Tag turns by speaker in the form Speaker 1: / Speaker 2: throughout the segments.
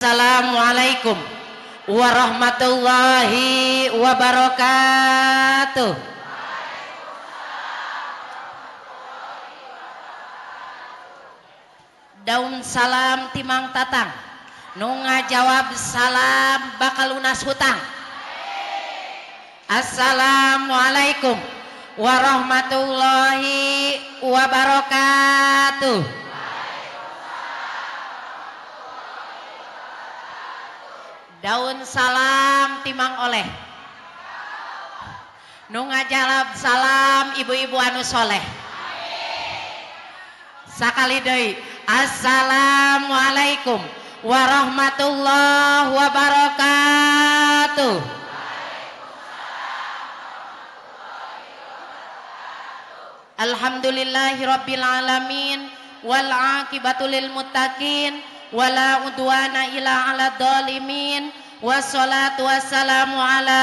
Speaker 1: Assalamualaikum warahmatullahi wabarakatuh. Daun salam timang tatang, nu ngajawab salam bakal lunas hutang. Assalamualaikum warahmatullahi wabarakatuh. Daun salam timang oleh, nu ngajalab salam ibu-ibu anu soleh. Sakali deui, assalamualaikum warahmatullahi wabarakatuh. Alhamdulillahi rabbil alamin wal aqibatu lil muttaqin wala udwana ila ala dhalimin wassalatu wassalamu ala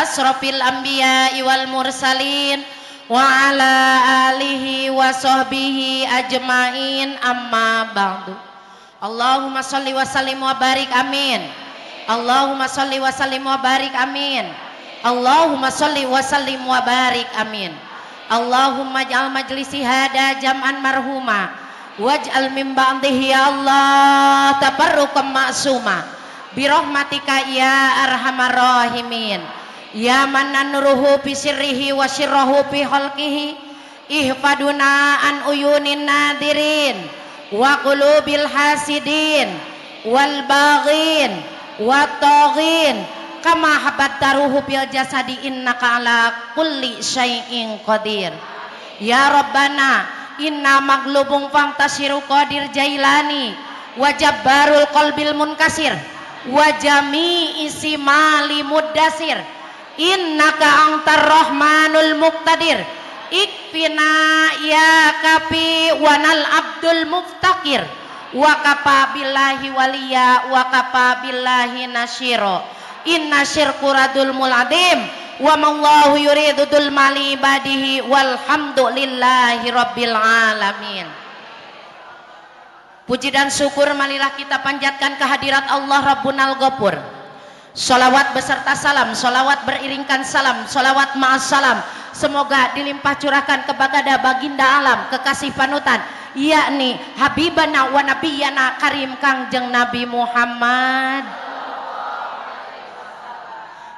Speaker 1: asrofil anbiya wal mursalin wa ala alihi wa sahbihi ajmain amma ba'du. Allahumma salli wa sallim wa barik amin. Allahumma salli wa sallim wa barik amin. Allahumma salli wa sallim wa barik amin. Allahumma ja'al majlisi hada jam'an marhuma waj'al min ba'dihi ya Allah tabarrukan ma'suma birahmatika ya arhamar rahimin ya man nuruhu fi sirrihi wa sirruhu fi khalqihi ihfaduna an uyunin nadirin wa qulubil hasidin wal baghin wa taghin kama habattaruhu fil jasadi innaka ala kulli syai'in qadir ya rabbana inna maglubung fantasiru qadir jailani wajabbarul qalbil munkasir wajami isi mali muddasir innaka antar rahmanul muqtadir ikfina ya kafi wanal abdul muftakir wa kafa billahi waliya wa kafa billahi nasyiro inna syirkuradul muladim wa mallahu yuridu dul mali ibadihi walhamdulillahi rabbil alamin. Puji dan syukur marilah kita panjatkan kehadirat Allah Rabbunal Ghafur. Sholawat beserta salam, sholawat beriringkan salam, sholawat ma'as salam, semoga dilimpah curahkan kepada baginda alam kekasih panutan yakni habibana wa nabiyana karim kangjeng Nabi Muhammad.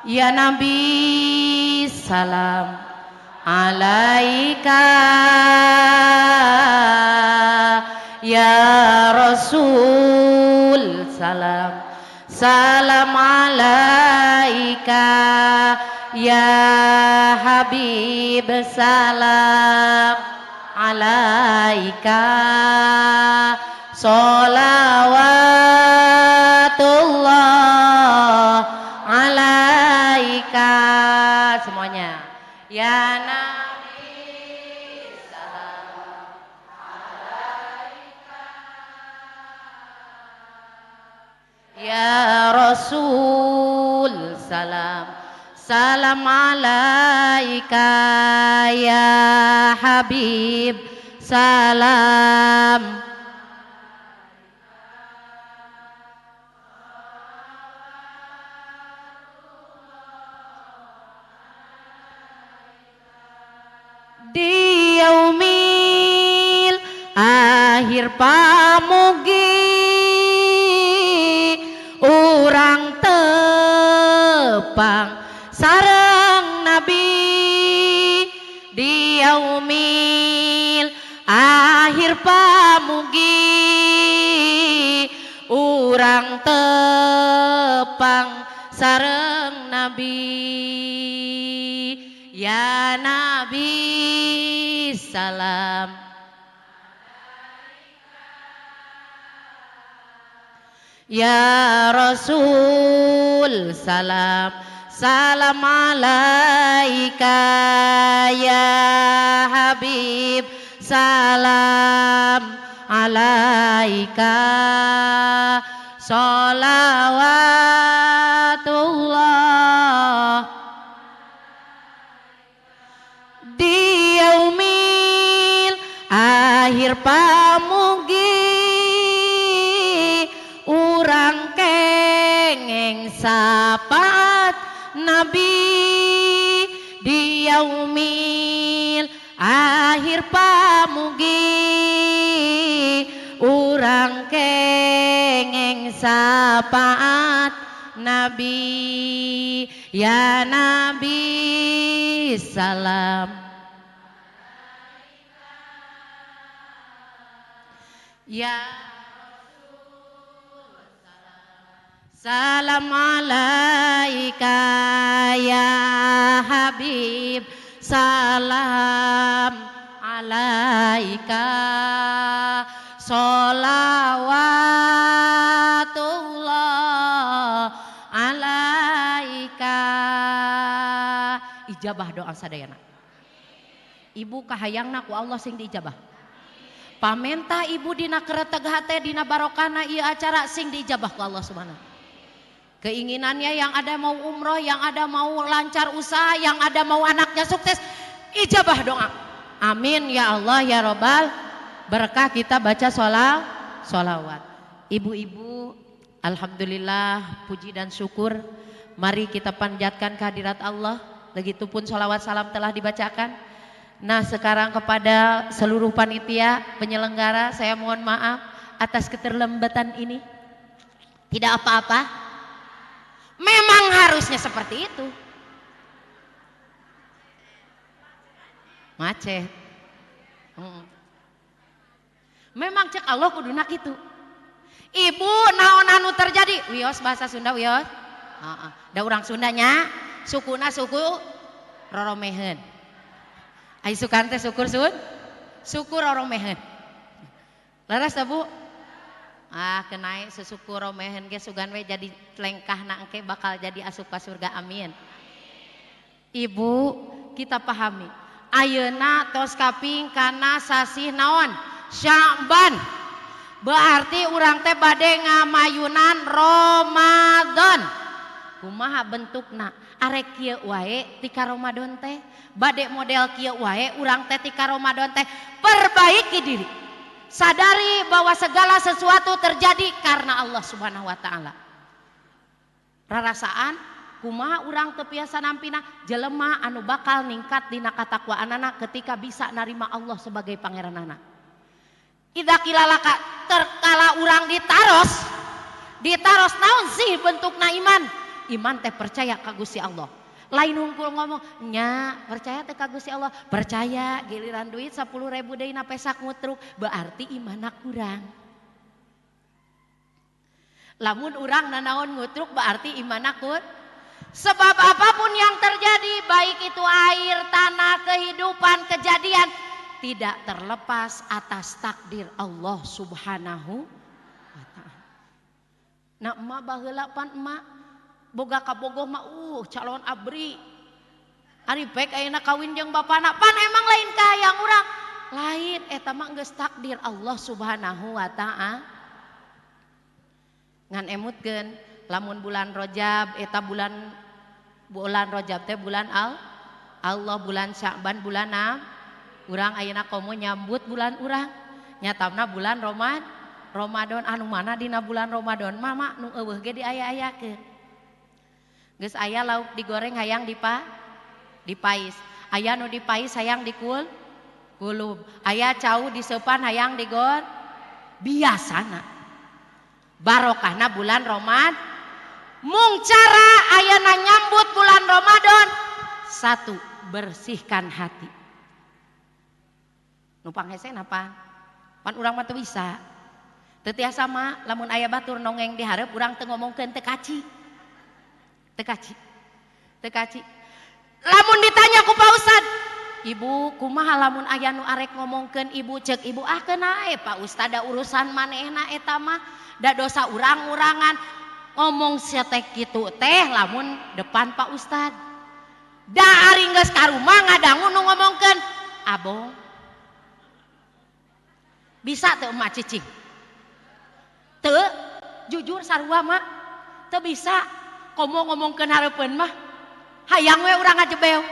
Speaker 1: Ya Nabi salam alaika, ya Rasul salam salam alaika, ya Habib salam alaika, sholawatullah alaika. Semuanya ya Nabi salam alaika, ya Rasul salam salam alaika, ya Habib salam di yaumil akhir pamugi urang tepang sareng Nabi di yaumil akhir pamugi urang tepang sareng Nabi ya Nabi salam ya Rasul salam salam alaika, ya Habib salam alaika, sholawatullah di yaumil akhir pamugi urang sapaat Nabi di yaumil akhir pamugi urang kengeng sapaat Nabi ya Nabi salam ya salam alaika ya Habib salam alaika sholawatullah alaika. Ijabah doa sadayana. Ibu kahayangna ku Allah sing diijabah. Pamenta ibu dina kereteg hate dina barokana ieu acara sing diijabah ku Allah Subhanahu. Keinginannya yang ada mau umroh, yang ada mau lancar usaha, yang ada mau anaknya sukses, ijabah doa. Amin ya Allah ya Robbal. Berkah kita baca sholawat. Ibu-ibu, alhamdulillah, puji dan syukur. Mari kita panjatkan kehadirat Allah. Begitupun sholawat salam telah dibacakan. Nah sekarang kepada seluruh panitia penyelenggara saya mohon maaf atas keterlambatan ini. Tidak apa-apa. Memang harusnya seperti itu. Macet. Memang cek Allah kuduna kitu. Ibu naon anu terjadi? Wios bahasa Sunda wios. Da urang Sundanya sukuna suku roromehen. Ai sukan teh suku roromehen. Laras Bu? Kenai sesuku romehen ge sugan we jadi lengkahna engke bakal jadi asup ka surga amin. Ibu kita pahami ayeuna tos kaping kana sasih naon Sya'ban berarti urang teh bade ngamayunan Ramadan. Kumaha bentukna arek kieu wae tika Ramadan teh bade model kieu wae urang teh tika Ramadan teh perbaiki diri. Sadari bahwa segala sesuatu terjadi karena Allah Subhanahu wa taala. Rarasaan kumaha urang teu piasa nampina jelema anu bakal ningkat dina katakwaanana ketika bisa narima Allah sebagai pangeranana. Idza kilalaka terkala urang ditaros naon sih bentukna iman? Iman teh percaya ka Gusti Allah. Lain hungkul ngomong nya percaya teh ka Gusti Allah, percaya giliran duit 10.000 deui na pesak ngutruk berarti imanna kurang. Lamun urang nanaon ngutruk berarti imanna kurang. Sebab apapun yang terjadi baik itu air, tanah, kehidupan, kejadian tidak terlepas atas takdir Allah Subhanahu wa taala. Nah emak baheula pan emak boga kabogoh mah calon abri ari pek ayeuna kawin jeung bapana pan emang lain kahayang urang lain eta mah geus takdir Allah Subhanahu wa taala. Ngan emutkeun lamun bulan Rajab eta bulan Rajab teh bulan Allah, bulan Sya'ban bulan urang ayeuna komo nyambut bulan urang nyatamna bulan Ramadan anu mana dina bulan Ramadan mama nu eueuh ge diaya-ayakeun. Geus aya lauk digoreng hayang dipais. Aya nu dipais hayang dikulub. Aya cau diseupan hayang digor. Biasana. Barokahna bulan Ramadan. Mung cara ayeuna nyambut bulan Ramadan. 1. Bersihkan hati. Nu panghese napa? Pan urang mah teu bisa. Teu tiasa mah lamun aya batur nongeng di hareup urang teu ngomongkeun teu kaci. Tekaci. Lamun ditanya ku Pak Ustad, ibu kumaha lamun aya nu arek ngomongkeun ibu cek ibu kenae Pak Ustad da urusan manehna eta mah da dosa urang-urangan ngomong setek kitu teh lamun depan Pak Ustad. Da ari geus ka rumah ngadangu nu ngomongkeun abong. Bisa teu emak cicing? Teu, jujur sarua mah teu bisa. Komo ngomongkeun hareupeun mah hayang we urang ngajebeu.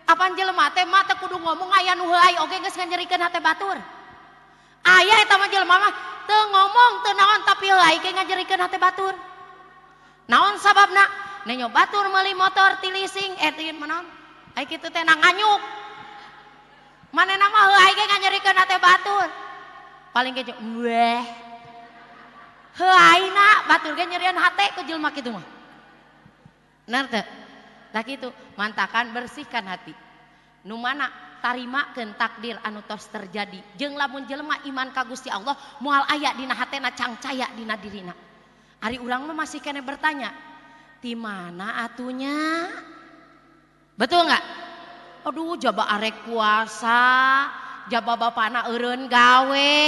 Speaker 1: Apaan jelema teh mah teh kudu ngomong aya nu heuai oge geus nganyerikeun hate batur. Aya eta mah jelema mah teu ngomong teu naon tapi heuai ge nganyerikeun hate batur. Naon sababna? Nenyo batur meuli motor ti leasing etin manaon? Ai kitu teh nang nganyuk. Manehna mah heuh ge nganyerikeun teh batur. Paling ge weh. Heuh aina batur ge nyerian hate ku jelema kitu mah. Bener teu? Tah kitu, mantakan bersihkan hati. Nu mana tarimakeun takdir anu tos terjadi. Jeung lamun jelema iman ka Gusti Allah moal aya dina hatena cangcaya dina dirina. Ari urang mah masih kene bertanya, di mana atunya? Betul nggak? Aduh, jaba arek puasa, jaba bapana eureun gawe,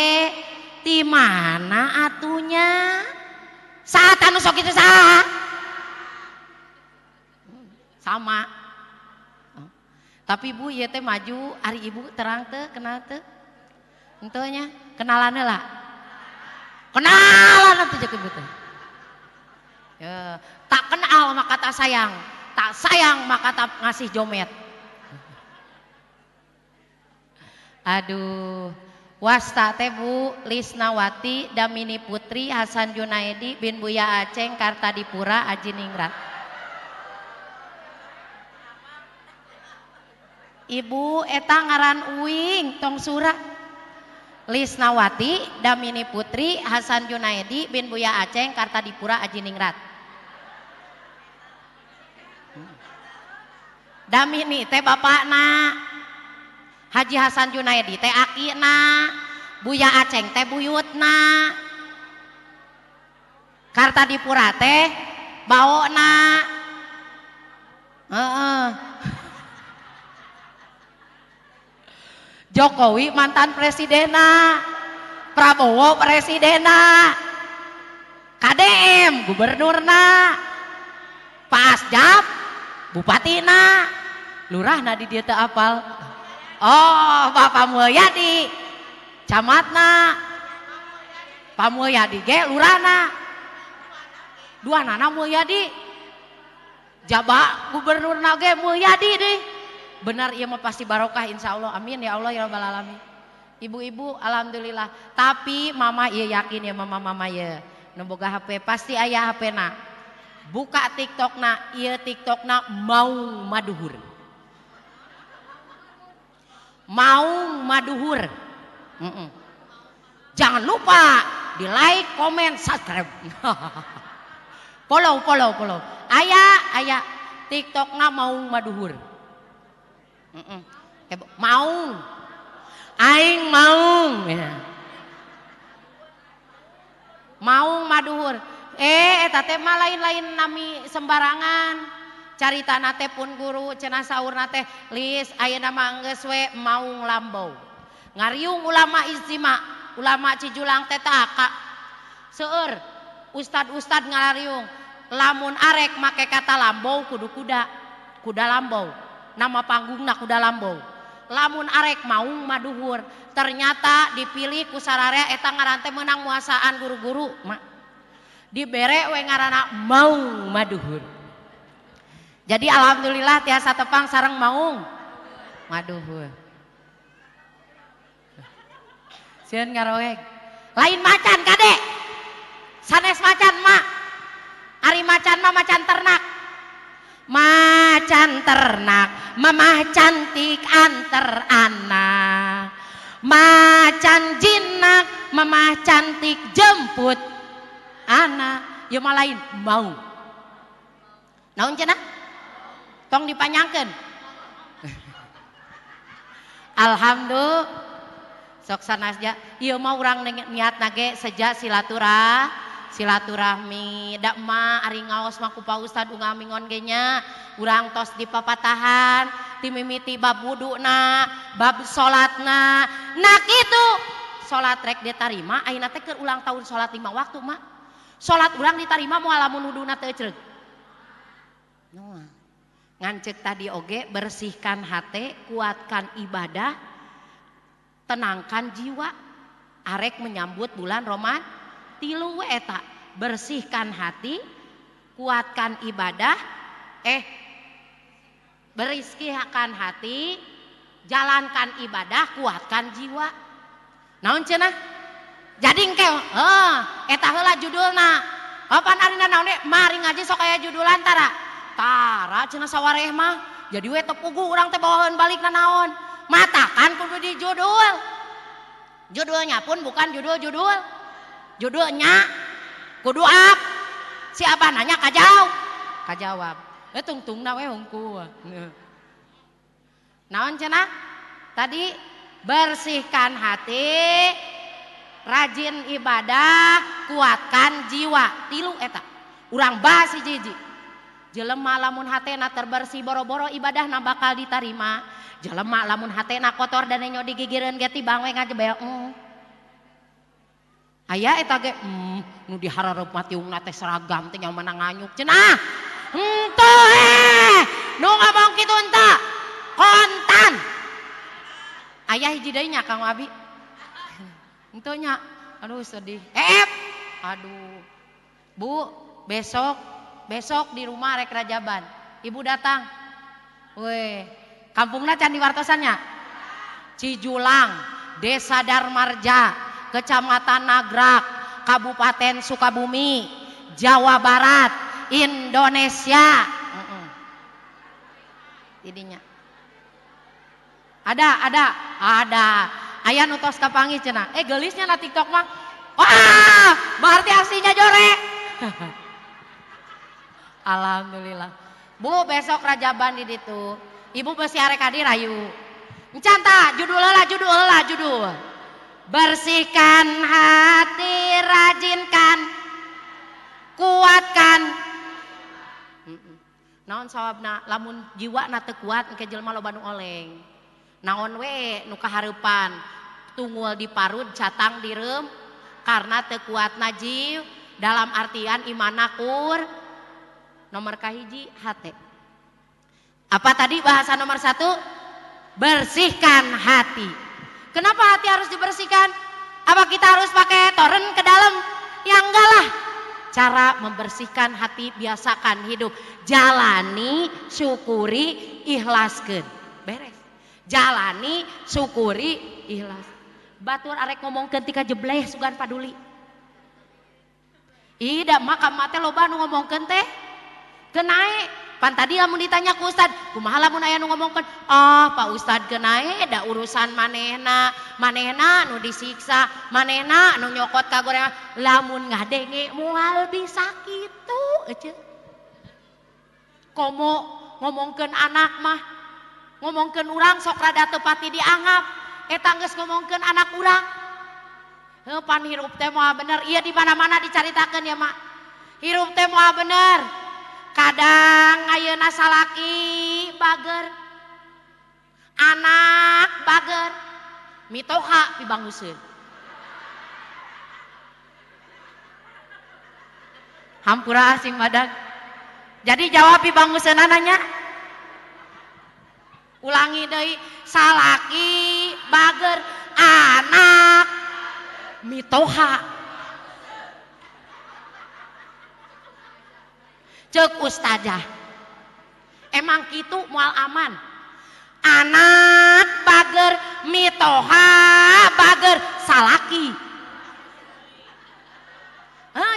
Speaker 1: di mana atunya? Saat anu sok kitu saha? Sama. Tapi Bu, ieu teh maju, ari Ibu terang teu, kenal teu? Henteu nya, kenalan heula. Kenalan atuh jeung Ibu teh. Ya, tak kenal maka tak sayang, tak sayang maka tak ngasih jomet. Aduh, wasta teh Bu Lisnawati Damini Putri Hasan Junaidi bin Buya Aceng Kartadipura Aji Ningrat. Ibu eta ngaran uing tong surah. Lisnawati Damini Putri Hasan Junaidi bin Buya Aceng Kartadipura Aji Ningrat. Damini teh bapakna, Haji Hasan Junaidi teh akina, Buya Aceng teh buyutna, Kartadipura teh baona. Jokowi mantan presidena, Prabowo presidena, KDM gubernurna, Pak Asjab bupatina, lurahna di dieu teu apal. Oh, Bapak Mulyadi camatna, Pak Mulyadi ge lurahna, duanana Mulyadi, jaba gubernurna ge Mulyadi deh. Benar ieu mah pasti barokah insyaallah. Amin ya Allah ya rabbal alamin. Ibu-ibu alhamdulillah. Tapi mama ieu yakin ya mama ieu nu boga HP pasti aya HP-na. Buka TikTokna, ieu TikTokna Maung Maduhur. Maung Maduhur. Jangan lupa di like, komen, subscribe. Follow. Aya TikTokna Maung Maduhur. Maung, aing maung, Maung Maduhur. Eta teh mah lain-lain nami sembarangan. Caritana teh pun guru cenah saurna teh lis ayeuna mah geus we Maung Lambau. Ngariung ulama ijtima, ulama Cijulang teh taka. Seueur ustad ngalariung, lamun arek make kata Lambau kudu kuda Lambau. Nama panggungna kuda Lambau. Lamun arek Maung Maduhur, ternyata dipilih ku sararea eta ngaran teh meunang muasaan guru-guru mak. Dibere we ngaranna Maung Maduhur. Jadi alhamdulillah tiasa tepang sareng Maung Maduhur. Sieun ngaroeg. Lain macan kade. Sanes macan mak. Ari macan mah macan ternak. Macan ternak, mamah cantik antar anak. Macan jinak, mamah cantik jemput anak. Ya mah lain mau. Naon cenah? Tong dipanyangkeun. Alhamdulillah. Sok sanasja. Ieu mah urang niatna ge seja silaturahmi dak mah ari ngaos mah ku Pak Ustad ungamingon ge nya urang tos dipapatahan ti mimiti bab wuduna bab salatna. Nah kitu salat rek ditarima ayeuna teh keur ulang tahun salat 5 waktu mah salat urang ditarima moal lamun wuduna teu ceureuh. Ngancek tadi oge bersihkan hate, kuatkan ibadah, tenangkan jiwa arek menyambut bulan Ramadan. Tilu eta bersihkan hati, kuatkan ibadah, bersihkan hati, jalankan ibadah, kuatkan jiwa. Naon cenah? Jadi engke eta heula judulna. Apa arina naon mari ngaji sok aya judulan tara cenah sawareh mah jadi we teu pugu urang teh bawahan balik na naon matakan kudu dijudul judulnya pun bukan judulnya kudu si abah nanya kajawab tungtungna we hungku naon cenah tadi bersihkan hati rajin ibadah kuatkan jiwa tilu eta urang bahas hiji jelema lamun hatena terbersih boro-boro ibadah na bakal ditarima jelema lamun hatena kotor dan nyo digigireun ge tibang we ngajebel aya eta ge nu dihareup mah tiungna teh seragam teh nya meunang nganyuk cenah henteu nu ngomong kitu henteu kontan aya hiji deui nya Kang Abi henteu nya aduh sedih aduh Bu besok di rumah rek Rajaban ibu datang weh kampungna can diwartosannya Cijulang Desa Darmarja Kecamatan Nagrak Kabupaten Sukabumi Jawa Barat Indonesia tidinya ada aya nu tos kapanggih cenah geulisnya na TikTok mah wah berarti aslinya jore alhamdulillah Bu besok Rajaban di ditu ibu besi arek hadir ayu encan tah judul bersihkan hati rajinkan kuatkan naon sawabna lamun jiwana teu kuat engke jelema loba nu oleng naon we nu kahareupan tunggul diparut catang direm karena teu kuatna jiw dalam artian imana nomor kahiji hate apa tadi bahasa nomor 1 bersihkan hati kenapa hati harus dibersihkan apa kita harus pakai toren ke dalam ya enggak lah cara membersihkan hati biasakan hidup jalani syukuri ikhlaskeun beres jalani syukuri ikhlas batur arek ngomongkeun tika jebleh sugan paduli ida maka mate loba nu ngomongkeun teh kenae pan tadi lamun ditanya ku ustad kumaha lamun aya nu ngomongkeun Pak Ustad kenae da urusan manehna nu disiksa manehna nu nyokot ka gorengan lamun ngadenge moal bisa kitu eueuh komo ngomongkeun anak mah ngomongkeun urang sok rada teu pati dianggap eta geus ngomongkeun anak urang pan hirup teh moal bener ieu di mana-mana dicaritakeun ya mak hirup teh moal bener kadang ayeuna salaki bager anak bager mitoha pibanguseun hampura asing madag jadi jawab pibanguseun nanya ulangi deui salaki bager anak mitoha cek ustazah emang kitu moal aman anak bager mitoha bager salaki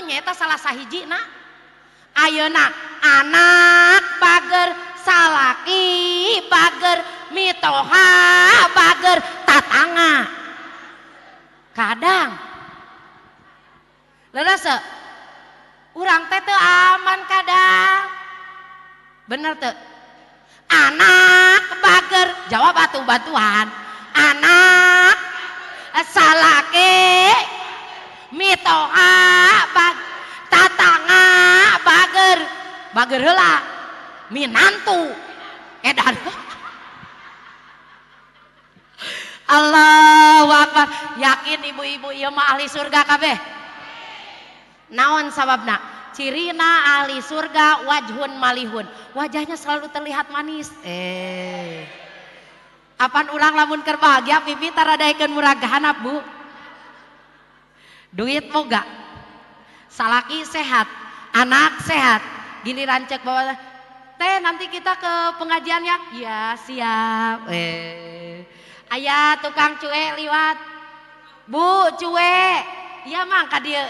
Speaker 1: nyata salah sahijina ayeuna anak bager salaki bager mitoha bager tatangga kadang leres urang teh teu aman kadang bener teu anak bager jawab atuh bantuan anak salaki mitoha tatangga bager heula minantu edan Allahu Akbar yakin ibu-ibu ieu mah ahli surga kabeh naon sababna cirina ahli surga wajhun malihun wajahnya selalu terlihat manis apan ulang lamun keur bahagia pipi taradaekeun murah gahanap Bu duit boga salaki sehat anak sehat giliran cek bawa teh nanti kita ke pengajiannya ya siap aya tukang cuek liwat Bu cuek iya mang ka dieu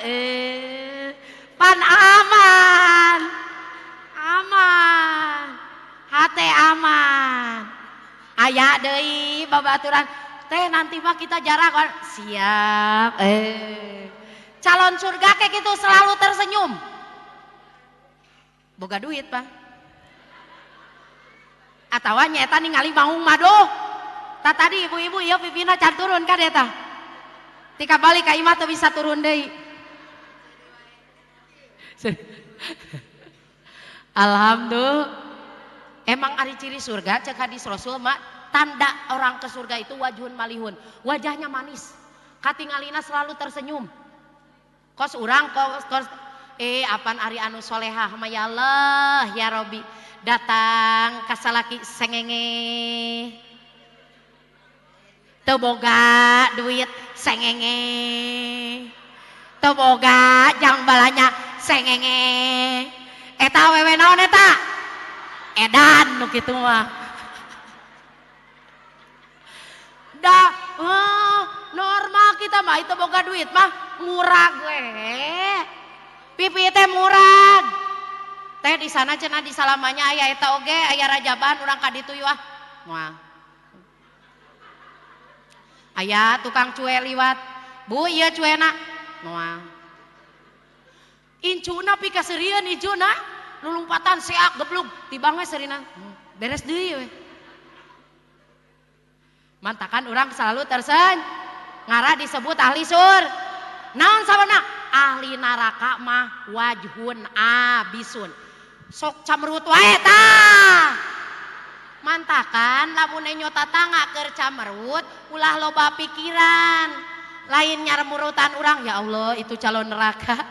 Speaker 1: pan aman deui babaturan teh nanti mah kita jarak siap calon surga kayak gitu selalu tersenyum boga duit Pak atawa nyeta ningali maung mado tak tadi ibu-ibu ya pipina can turun kan eta tika balik ka imah teu bisa turun deui alhamdulillah emang ari ciri surga cek hadis Rasul mak tanda orang ke surga itu wajhun malihun wajahnya manis katingalina selalu tersenyum kos urang kos apan ari anu solehah mah ya Allah ya Robi datang kasalaki sengenge teu boga duit sengenge teu boga jang balanya sengenge eta wewe naon eta edan nu kitu mah dah normal kita mah itu boga duit mah murag we pipi teh murag teh di sana cenah di salamanya aya eta oge aya rajaban urang ka ditu yeuh moal aya tukang cue liwat bu ieu cuena moal incuna pi kaseureun ijuna lulumpatan seak geblug tibang we serina beres deui we mantakan orang selalu tersen ngara disebut ahli sur naon sabana ahli neraka mah wajhun abisun sok camrut wae tah mantakan lamun nyota tangga keur camrut ulah loba pikiran lain nyaremurutan urang ya Allah itu calon neraka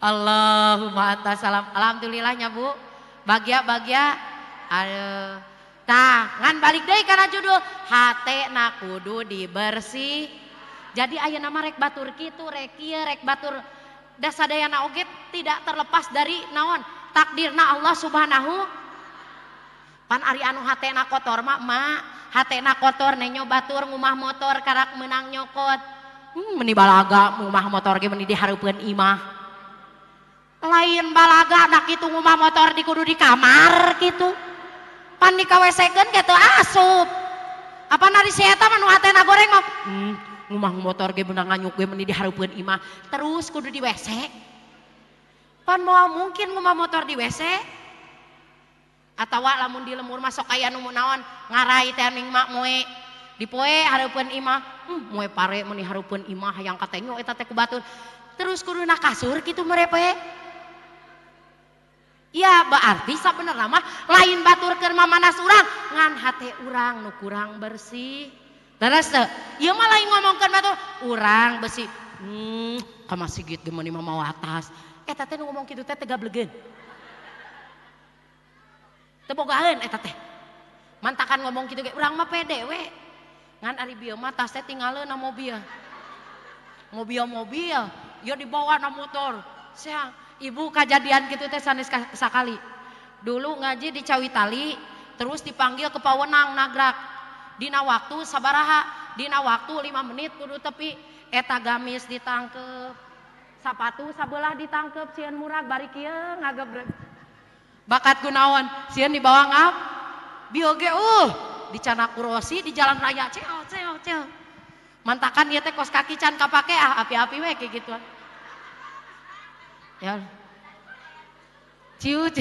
Speaker 1: Allahumma anta salam alhamdulillahnya Bu bahagia aduh nah, ngan balik deui kana judul hatena kudu dibersih. Jadi aya nama rek batur kitu, rek kieu, rek batur da sadayana oge tidak terlepas dari naon? Takdirna Allah Subhanahu. Pan ari anu hatena kotor mah hatena kotor nenyo batur ngumah motor karak meunang nyokot. Meuni balaga ngumah motor ge meuni dihareupeun imah. Lain balaga dak kitu ngumah motor di kudu di kamar kitu. Pan di kawesekeun kitu asup apa nari si eta mah nu hatena goreng mah ngumah motor ge beunang nganyuk ge meuni dihareupeun imah terus kudu di WC pan moal mungkin ngumah motor di WC atawa lamun di lemur mah sok aya nu naon ngarai teh ning mak moe dipoe hareupeun imah moe pare meuni hareupeun imah hayang katengo eta teh ku batur terus kudu na kasur kitu merepe ya berarti sabenerna mah lain batur keur mamanas urang ngan hate urang nu kurang bersih leres teu ieu mah lain ngomongkeun batur urang bersih ka masjid ge meuni mah mawatas eta teh nu ngomong kitu teh gablegeun teu bogaeun eta teh mantakan ngomong kitu ge urang mah pede we ngan ari bieu mah tas teh tinggaleuna mobil ieu dibawa na motor sia ibu kejadian gitu teh sanes sakali dulu ngaji di Cawitali terus dipanggil ke Pawenang nagrak dina waktu sabaraha dina waktu 5 menit kudu tepi eta gamis ditangkep sapatu sabelah ditangkep sieun murag bari kieu ngagebreg bakat gunawan sieun dibawa ngap bioge dicana kurosi di jalan raya ceo mantakan ieu teh kos kaki can kapake api-api we kayak gituan ya ciut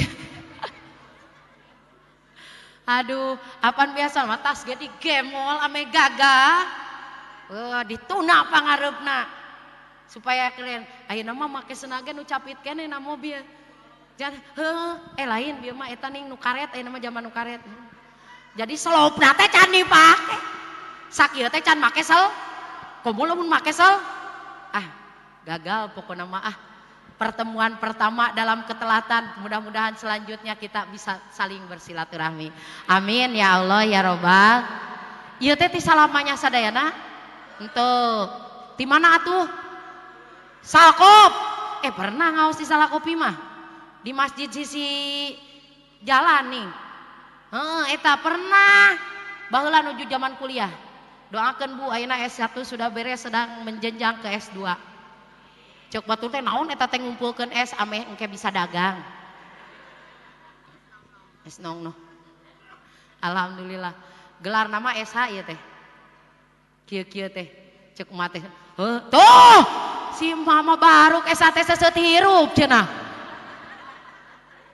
Speaker 1: aduh apaan biasa mah tas ge digemol ame gagah dituna pangareupna supaya keren ayeuna mah make senaga nu capit keneh na mobil jangan lain bieu mah eta ning nu karet ayeuna mah zaman nu karet jadi selopna teh can dipake sakieu teh can make sel komo lamun make sel gagal pokona mah pertemuan pertama dalam ketelatan mudah-mudahan selanjutnya kita bisa saling bersilaturahmi amin ya Allah ya Robbal ieu teh ti salamanya sadayana henteu ti mana atuh salakop pernah ngaos di salakopi mah di masjid sisi jalan nih eta pernah baheula nuju zaman kuliah doakeun Bu ayeuna S1 sudah beres sedang menjenjang ke S2 cok batur teh naon eta teh ngumpulkeun es ame engke bisa dagang es nong Alhamdulillah. Gelar nama SH ya teh. Kieu-kieu teh. Cek emak teh. Heuh, tuh. Si mama baru SH teh seseut hirup cenah.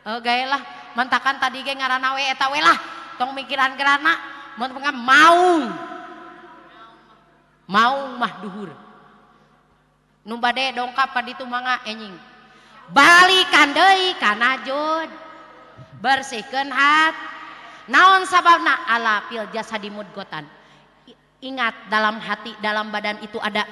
Speaker 1: Gae lah, mentakan tadi ge ngaranna we eta we lah. Tong mikiran gerana mun maung. Maung mah duhur. Nu bade dongkap ka ditu mangga enjing. Balikan deui kana jod. Bersihkeun hat. Naon sababna? Ala fil jasadi mudghatan. Ingat dalam hati, dalam badan itu ada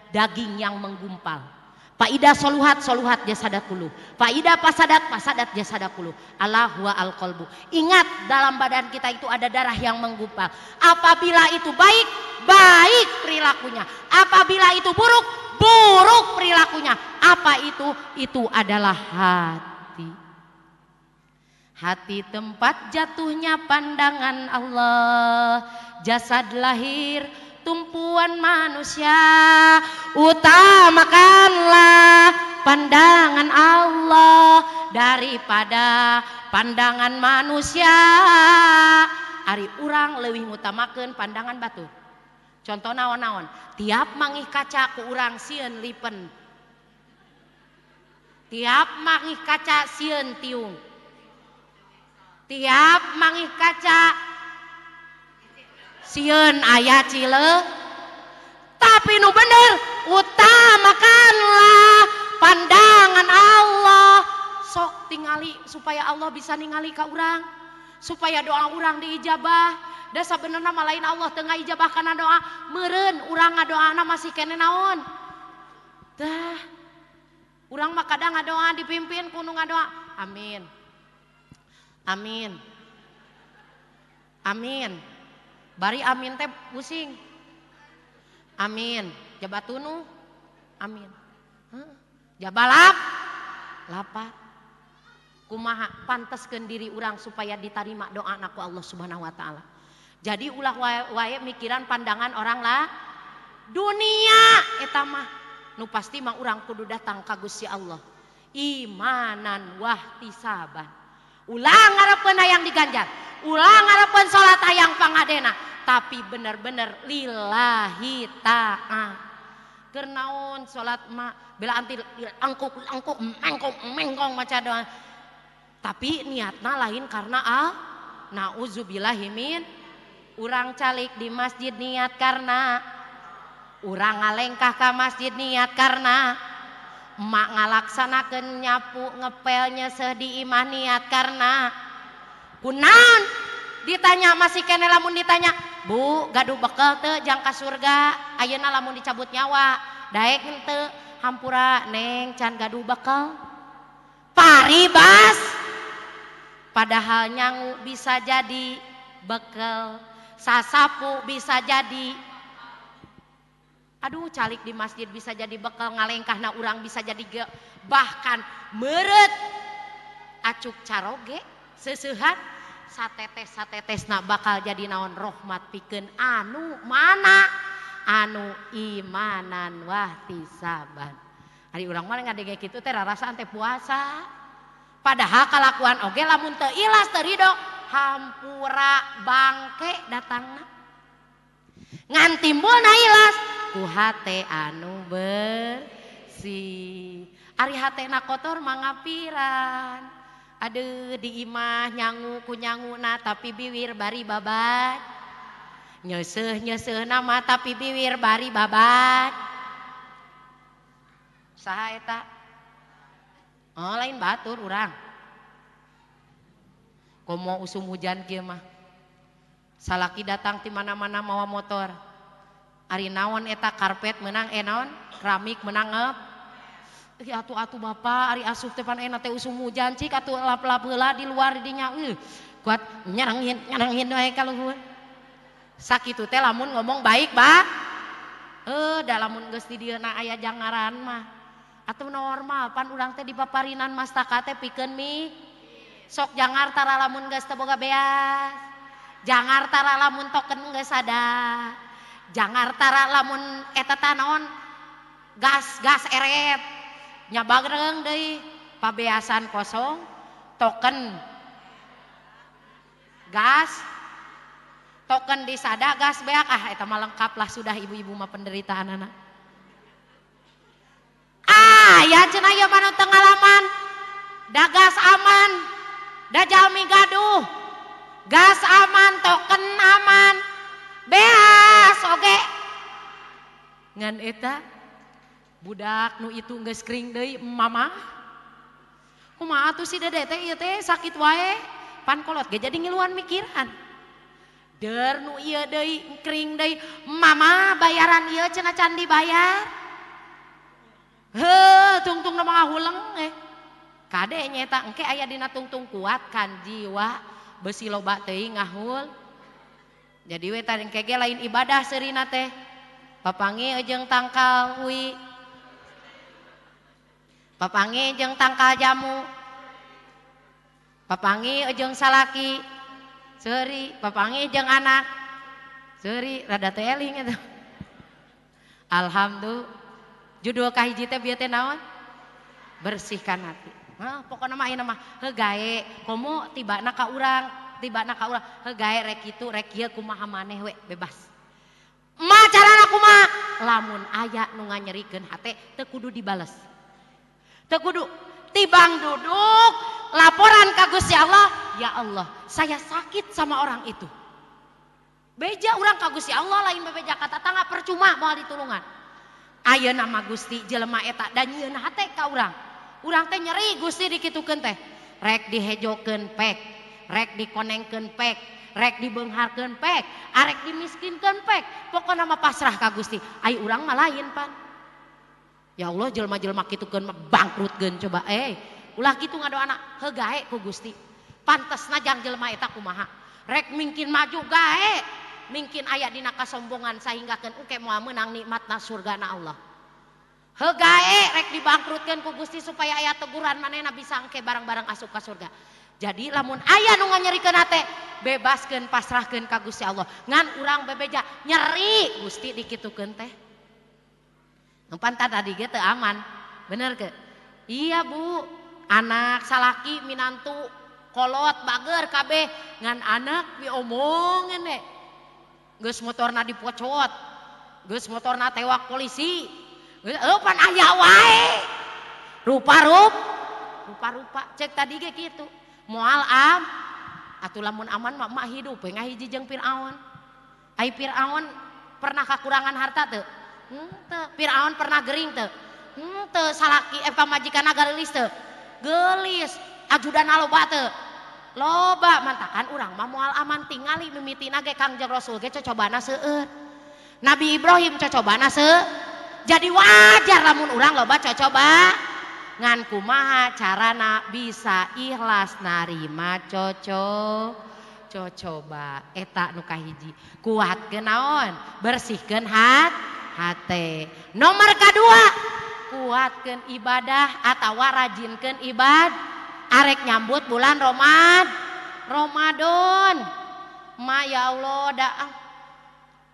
Speaker 1: daging yang menggumpal. Faida soluhat soluhat jasadakulu. Faida pasadat pasadat jasadakulu. Allah huwa al qalbu. Ingat dalam badan kita itu ada darah yang menggumpal. Apabila itu baik, baik perilakunya. Apabila itu buruk, buruk perilakunya. Apa itu? Itu adalah hati. Hati tempat jatuhnya pandangan Allah. Jasad lahir tumpuan manusia, utamakanlah pandangan Allah daripada pandangan manusia. Ari urang leuwih ngutamakeun pandangan batur. Contoh naon-naon? Tiap mangih kaca ku urang sieun lipen. Tiap mangih kaca sieun tiung. Tiap mangih kaca sieun aya cile. Tapi nu bener utamakanlah pandangan Allah. Sok tingali supaya Allah bisa ningali ka urang, supaya doa urang diijabah. Da sabenerna mah lain Allah teu ngaijabah kana doa, meureun urang ngadoana masih kene naon. Tah urang mah kadang ngadoa dipimpin ku nu ngadoa amin. Amin. Amin. Bari amin teh pusing. Amin. Jabatunu. Amin. Jabalap. Lapat. Kumaha panteskeun diri urang supaya ditarima doa ku Allah Subhanahu wa taala. Jadi ulah wae mikiran pandangan orang lah. Dunia eta mah nu pasti mah urang kudu datang ka Gusti Allah. Imanan wahtisaban. Ulang ngarepeun hayang diganjar. Ulang ngarepeun salat hayang pangadena. Tapi bener-bener lillahi ta'ala. Keur naon salat mah bela anti angkuk mengkong maca doa. Tapi niatna lain karena nauzubillahi min. Urang calik di masjid niat karena urang ngalengkah ka masjid niat karena emak ngalaksanakeun nyapu ngepel nyeseh di imah niat karena kunaon ditanya masih kene lamun ditanya Bu gaduh bekal teu jang ka surga ayeuna lamun dicabut nyawa daek henteu hampura neng can gaduh bekal paribas padahal nyangu bisa jadi bekal sasapu bisa jadi aduh calik di masjid bisa jadi bekal ngalengkahna urang bisa jadi bahkan meureut acuk caroge seseuhan satetes-satetesna bakal jadi naon rahmat pikeun anu mana anu imanan wahtisaban. Ari urang mah ngadenge kitu teh rarasaan teh puasa. Padahal kalakuan oge lamun teu ilas teu ridho hampura bangke datangna. Ngan timbulna ilas ku hate anu bersih. Ari hatena kotor mangapiran. Aduh di imah nyangu ku nyanguna tapi bibir bari babat. Nyeseuh nama tapi bibir bari babat. Saha eta? Oh lain batur urang. Komo usum hujan kieu mah. Salaki datang ti mana-mana mawa motor. Ari naon eta karpet menang naon? Keramik menang ngep. Atuh bapak ari asup teh pan ena teh usum hujan cik atuh lap-lap heula di luar dinya kuat nyarangin wae ka luhur. Sakitu teh lamun ngomong baik ba. Da lamun geus di dieuna aya jangaran mah atuh normal pan urang teh dipaparinan mastaka teh pikeun mi. Sok jangar tara lamun geus teu boga beas. Jangar tara lamun token geus ada. Jangar tara lamun eta teh naon? Gas eret. Nyabagreng deui pabeasan kosong token gas token di sada gas beak eta mah lengkap lah sudah ibu-ibu mah penderitaan anak. Ya cenah ieu mah teu ngalaman. Da gas aman, da jalmi gaduh. Gas aman, token aman. Beas oge. Ngan eta budak nu itu geus kring deui mama. Kumaha atuh si Dede teh ieu teh sakit wae. Pan kolot ge jadi ngiluan mikiran. Der nu ieu deui kring deui mama bayaran ieu cenah can dibayar. Tungtung nama ngahuleng kade nyeta engke aya dina tungtung kuat kan jiwa besi loba teuing ngahul. Jadi we tadi engke ge lain ibadah seurina teh. Papangi jeung tangkal hui. Papangi jeung tangkal jamu. Papangi jeung salaki. Seuri, papangi jeung anak. Seuri rada teu eling eta. Alhamdulillah. Judul kahiji teh bieu teh naon? Bersihkan hati. Pokona mah ayeuna mah heugae komo tibana ka urang, heugae rek kitu rek ieu kumaha maneh we bebas. Ma carana kumaha? Lamun aya nu nganyerikeun hate teu kudu dibales. Teu kudu tibang duduk laporan ka Gusti Allah, ya Allah, saya sakit sama orang itu. Beja urang ka Gusti Allah lain bebeja ka tatangga percuma moal ditulungan. Ayeuna mah Gusti jelema eta da nyieun hate ka urang. Urang teh nyeri Gusti dikitukeun teh. Rek dihejokeun pek, rek dikonengkeun pek, rek dibeungharkeun pek, arek dimiskinkeun pek. Pokona mah pasrah ka Gusti. Ai urang mah lain pan. Ya Allah jelema-jelema kitukeun mah bangkrutkeun coba. Ulah kitu ngadoana heugae ku Gusti. Pantesna jang jelema eta kumaha? Rek mungkin maju gae. Mungkin aya dina kasombongan sahinggakeun engke moal meunang nikmatna surgana Allah. Heugae rek dibangkrutkeun ku Gusti supaya aya teguran manehna bisa engke barang-barang asup ka surga. Jadi lamun aya nu nganyerikeun hate, bebaskeun pasrahkeun ka Gusti Allah. Ngan urang bebeja nyeri Gusti dikitukeun teh. Pantah tadi ge teu aman. Bener ke? Iya Bu, anak salaki minantu kolot bager kabeh ngan anak diomongin we. Geus motorna dipocot, geus motorna tewak polisi, pan aya wae. Rupa-rupa cek tadi ge kitu. Moal atuh lamun aman mah hidup we ngahiji jeung Firaun. Ai Firaun pernah kakurangan harta teu? Teu. Firaun pernah gering teu? Teu. Salaki pamajikanna geulis teu? Geulis. Ajudanna loba teu? Loba mantakan urang mah moal aman tingali mimitina ge Kangjeng Rasul ge cocobana seueur. Nabi Ibrahim cocobana jadi wajar lamun urang loba cocoba. Ngan kumaha carana bisa ikhlas narima cocoba eta nu kahiji. Kuatkeun naon? Bersihkeun hate. Nomor kadua kuatkeun ibadah atawa rajinkeun ibadah. Arek nyambut bulan Ramadan. Ma ya Allah dah.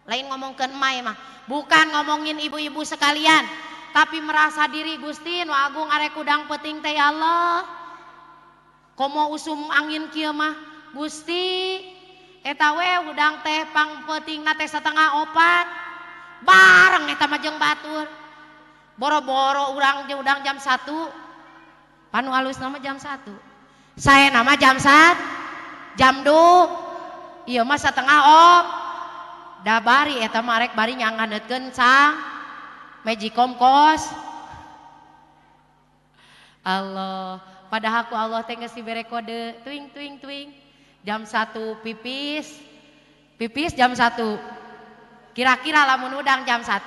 Speaker 1: Lain ngomongkeun emai mah. Bukan ngomongin ibu-ibu sekalian, tapi merasa diri Gusti nu agung arek udang peuting teh ya Allah. Komo usum angin kieu mah Gusti eta we udang teh pang peutingna teh 3:30 bareng eta mah jeung batur. Boro-boro urang jeung udang jam 1. Panu halus nama jam 1. Saya nama jam 1. Jam 2. Iya mah 1:30 da bari eta mah rek bari nyangandeutkeun sang Magicom kos. Allah, padahal ku Allah teh geus dibere kode tuing. Jam 1 pipis jam 1. Kira-kira lamun udang jam 1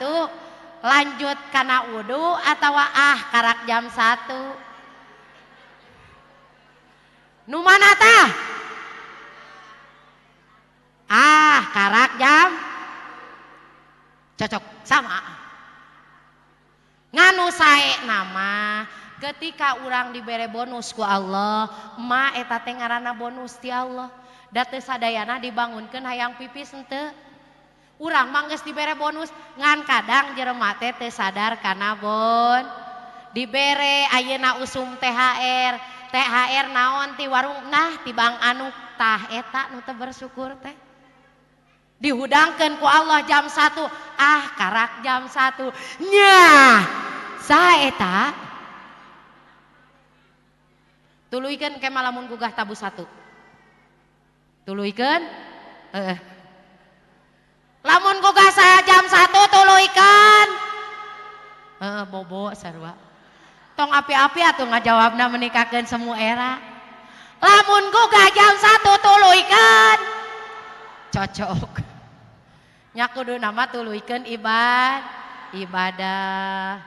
Speaker 1: lanjut kana wudu atawa karak jam 1. Nu mana tah? Karak jam cocok sama. Nganu sae nama ketika urang dibere bonus ku Allah, ma eta teh ngaranna bonus ti Allah. Da teu sadayana dibangunkeun hayang pipis henteu. Urang mah geus dibere bonus, ngan kadang jelema teh teu sadar kana dibere ayeuna usum THR naon ti warung nah ti Bang Anu tah eta nu teu bersyukur teh. dihudangkeun ku Allah jam 1 karak jam 1 nya saeta tuluikeun ke malamun gugah tabu 1 tuluikeun lamun gugah saya jam 1 tuluikeun bobo sarua tong api-api atuh ngajawabna menikahkeun semua era lamun gugah jam 1 tuluikeun cocok nya kudu nama tuluikeun ibadah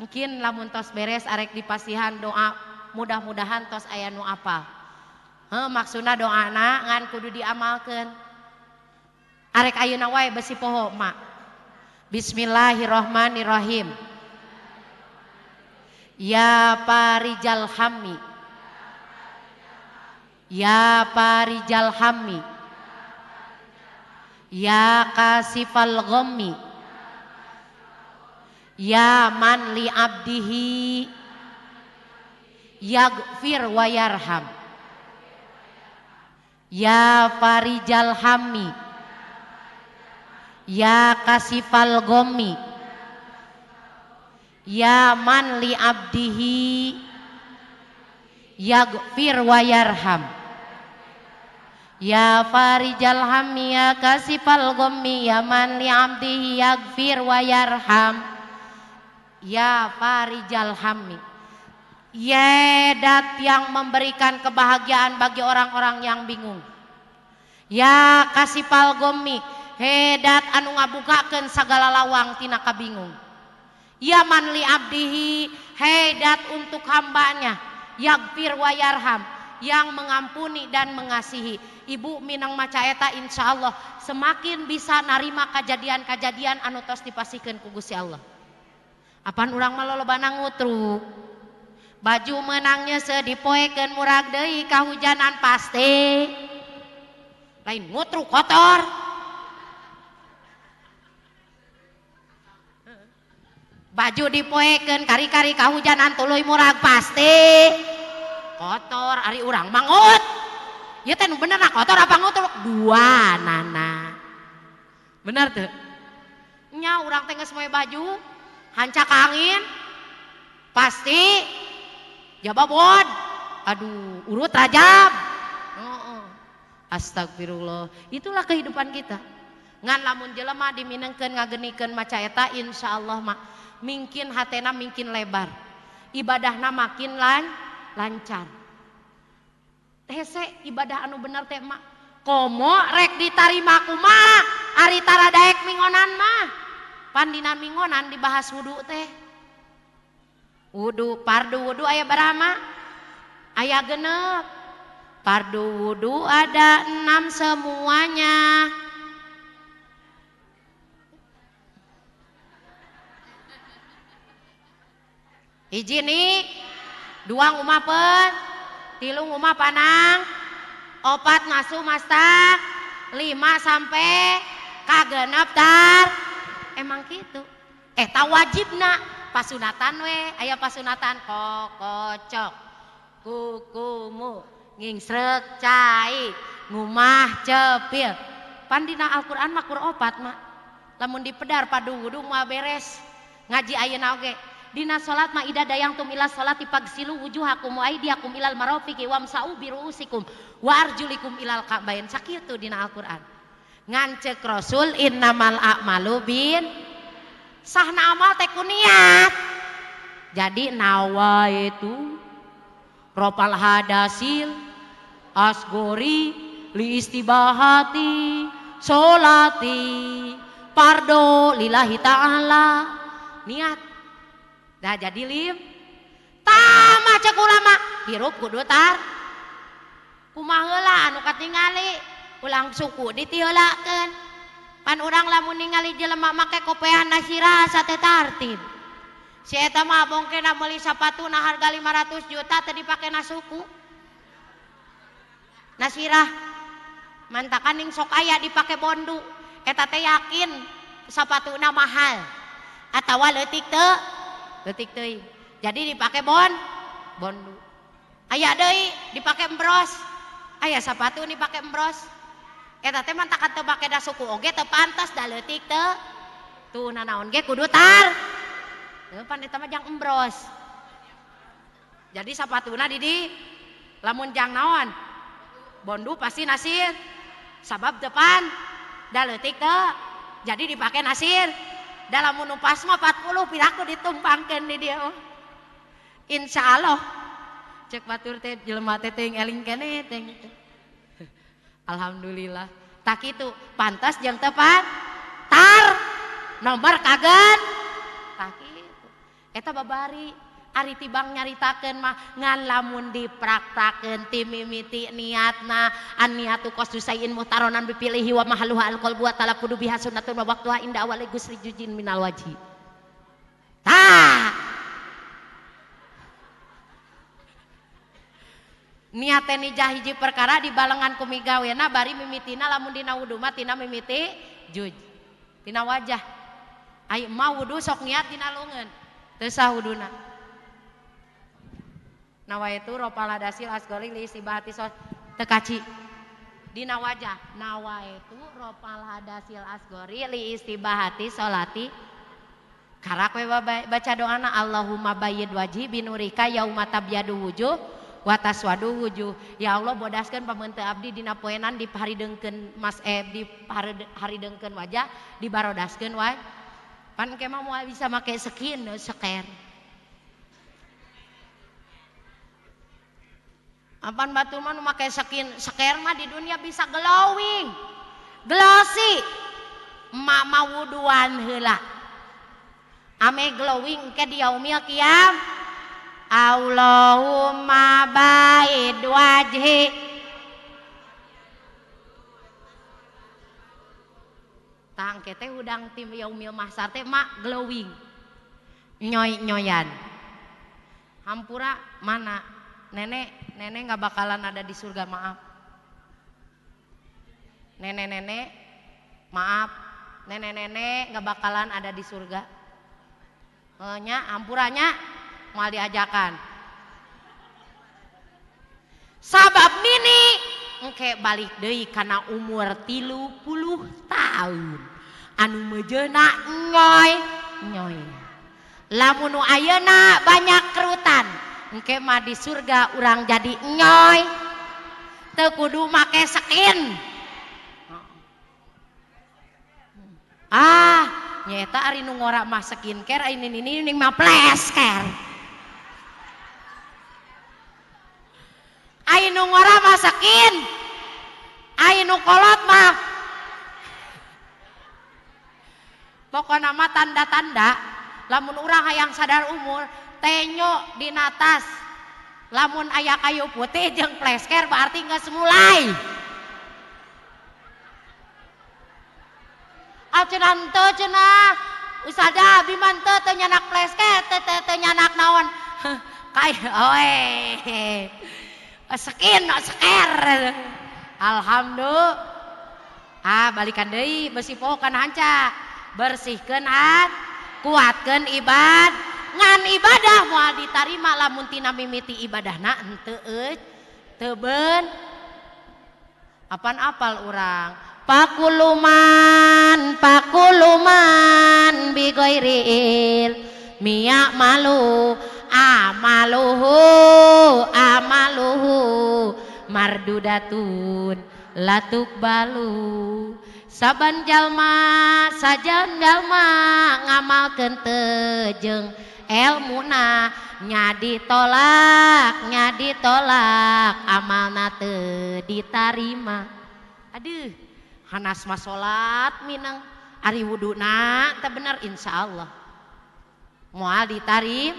Speaker 1: mungkin lamun tos beres arek dipasihan doa mudah-mudahan tos aya nu apal maksudna doana ngan kudu diamalkeun arek ayeuna wae besi poho mak bismillahirrahmanirrahim ya parijal hammi ya parijal hammi ya kasifal ghammi ya man li abdihi yaghfir wa yarham ya farijal hammi ya kasifal ghammi ya man li abdihi yaghfir wa yarham ya farijal hammi ya kasifal ghammi ya man li abdihi yaghfir wa yarham ya farijal hammi ya dat yang memberikan kebahagiaan bagi orang-orang yang bingung ya kasifal ghammi hedat anu ngabukakeun sagala lawang tina kabingung ya man li abdihi hedat untuk hambanya yaghfir wa yarham yang mengampuni dan mengasihi ibu minang maca eta insyaallah semakin bisa narima kejadian-kejadian anu tos dipasikeun ku Gusti Allah apan urang mah lolobana ngutruk baju menangnya sedipoekeun murag deui kahujanan pasti lain ngutruk kotor baju dipoekeun kari-kari kahujanan tuluy murag pasti kotor ari urang mangut ieu teh nu bener kotor apa ngutruk dua nana bener teu nya urang teh geus moe baju hancak angin pasti jababon aduh urut rajab astagfirullah itulah kehidupan kita ngan lamun jelema diminengkeun ngagenikeun maca eta insyaallah mak mungkin hatena mungkin lebar ibadahna makin lancar hese ibadah anu bener teh mak komo rek ditarima kumaha ari tara daek mingonan mah pandina mingonan dibahas wudu teh wudu pardu wudu aya baraha aya genep pardu wudu ada 6 semuanya hiji nih 2 ngumapeun 3 ngumah panang 4 ngasuh mastak 5 sampai kagenep tar emang gitu eta wajibna pasunatan we aya pasunatan kokocok kukumu ngingsrek cai ngumah cepil pandina Al-Qur'an mah kur 4 mah lamun dipedar padu wudu mah beres ngaji ayeuna oge dina salat mah ida dayangtum ila salati pagsilu wujuhakum wa aydiyakum ilal marafiqi wamsa'u biruusikum wa arjulikum ilal ka'bain sakitu dina Al-Qur'an ngan ceuk Rasul innamal a'malu bin sahna amal teh ku niat jadi nawaitu ropal hadasil asgori li istibahati solati pardo lillahi ta'ala niat dah jadi lim tama cek ulama hirup kudu tar kumaha heula anu katingali ulang suku ditiheulakeun pan urang lamun ningali jelema make kopean nasira sate tartib si eta mah bongkena meuli sapatuna harga 500 juta teh dipakena suku nasirah mantakan ning sok aya dipake bondu eta teh yakin sapatuna mahal atawa leutik teu leutik teuing jadi dipake bondu aya deui dipake embros aya sapatu dipake embros Eta teh mantakan teu make da suku oge teu pantas da leutik teu. Tuh nanaon ge kudu tar. Teu pan eta mah jang embros. Jadi sapatuna di lamun jang naon? Bondu pasti nasir. Sabab depan da leutik teu. Jadi dipake nasir. Da lamun nu pas mah 40 piraku ditumpangkeun di dieu. Insyaallah. Cek batur teh jelema teh teuing eling keneh teh. Alhamdulillah. Tak kitu pantas jeung tepat tar nomor kagen tak kitu. Eta babari ari tibang nyaritakeun mah ngan lamun dipraktakeun ti mimiti niatna an niatu qasdusain muhtaronan bipilihi wa mahaluha alqalbu wa tala kudu biha sunnatun wa waqtuha inda awali gusri jujin minal wajhi. Niate nijah hiji perkara dibalengan ku migawena bari mimitina lamun dina wudu mah tina mimiti juj tina wajah ai mah wudu sok niat dina leungeun teu sah wuduna nawaitu ropal hadasil asgori li istibahati teu kaci dina wajah nawaitu ropal hadasil asgori li istibahati sholati karak we baca doana Allahumma bayyid wajhi binurika yauma tabyadu wujuh watas waduh wujuh. Ya Allah bodaskeun pameun abdi dina poenan diparidengkeun diparidengkeun wajah dibarodaskeun wae pan engke mah moal bisa make skin seker apan batu mah nu make skin seker mah di dunia bisa glowing glossy emak mah wuduan heula ame glowing ke di yaumil qiyam Allahumma baid wajhi tangke teh udang tim yaumil mahsar teh mak glowing nyoy-nyoyan hampura mana nenek nggak bakalan ada di surga maaf nenek maaf nenek nggak bakalan ada di surga nya hampuranya mau diajakan sabab mini engke balik deui kana umur 30 tahun anu mejeuna nyoy lamun nu ayeuna banyak kerutan engke mah di surga urang jadi nyoy teu kudu make skin nyeta ari nu ngora mah skincare ini mah plesker ai nu ngora mah skin ai nu kolot mah pokona mah tanda-tanda lamun urang hayang sadar umur tenyo di atas lamun aya kayu putih jeung plesker berarti geus mulai cenah teu cenah usada abi man teu nyanak plesker teu nyanak naon kai oe skin seker alhamdulillah balikan deui besi pohokan hanca bersihkeun kuatkeun ngan ibadah moal ditarima lamun tina mimiti ibadahna henteu beun apal urang pakuluman bigoiril miyak malu amaluhu mardudatun latuk balu saban jalma ngamalkeun teu jeung elmuna nyadi tolak amalna teu ditarima aduh hanas mah salat minang ari wuduna teh bener insyaallah moal ditarim